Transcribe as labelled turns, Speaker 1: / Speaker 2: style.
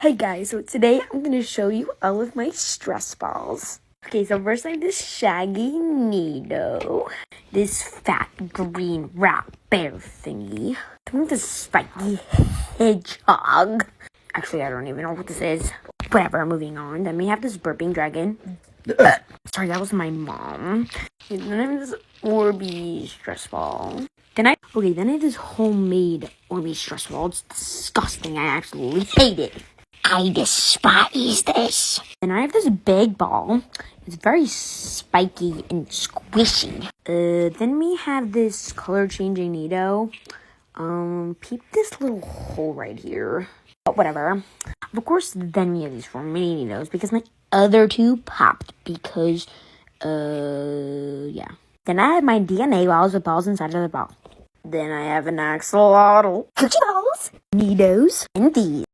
Speaker 1: Hey guys, so today I'm going to show you all of my stress balls. Okay, so first I have this shaggy Nido, this fat green rat bear thingy, then this spiky hedgehog. Actually, I don't even know what this is. Whatever, moving on. Then we have this burping dragon. Sorry, that was my mom. And then I have this Orbeez stress ball. Then I have this homemade Orbeez stress ball. It's disgusting. I absolutely hate it. I despise this. Then I have this big ball. It's very spiky and squishy. Then we have this color changing Nido. Peep this little hole right here. But whatever. Of course, then we have these 4 mini Nidos because my other 2 popped because, yeah. Then I have my DNA balls with balls inside of the ball. Then I have an axolotl, cookie balls, Nidos, and these.